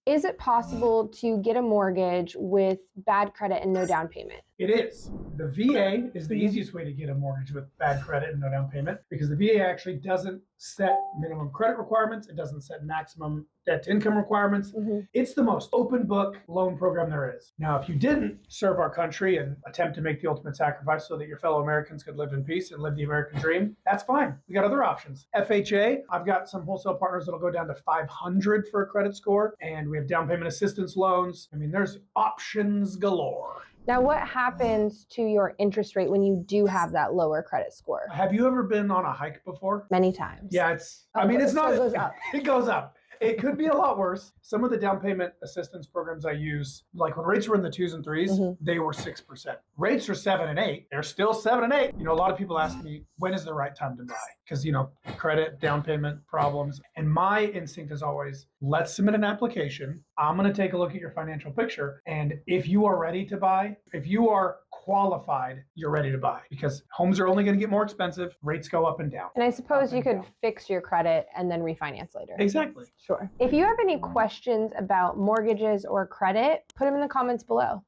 Is it possible to get a mortgage with bad credit and no down payment? It is. The VA is the easiest way to get a mortgage with bad credit and no down payment because the VA actually doesn't set minimum credit requirements. It doesn't set maximum debt to income requirements. It's the most open book loan program there is. Now, if you didn't serve our country and attempt to make the ultimate sacrifice so that your fellow Americans could live in peace and live the American dream, that's fine. We got other options. FHA, I've got some wholesale partners that'll go down to 500 for a credit score, and we have down payment assistance loans. I mean, there's options galore. Now, what happens to your interest rate when you do have that lower credit score? Have you ever been on a hike before? Many times. Yeah, it's not. It goes up. It goes up. It could be a lot worse. Some of the down payment assistance programs I use, like when rates were in the 2s and 3s, they were 6%. Rates are 7 and 8. They're still 7 and 8. A lot of people ask me, when is the right time to buy? Because, credit, down payment problems. And my instinct is always, let's submit an application. I'm going to take a look at your financial picture. And if you are ready to buy, if you are qualified, you're ready to buy because homes are only going to get more expensive. Rates go up and down. And I suppose you could fix your credit and then refinance later. Exactly. Sure. If you have any questions about mortgages or credit, put them in the comments below.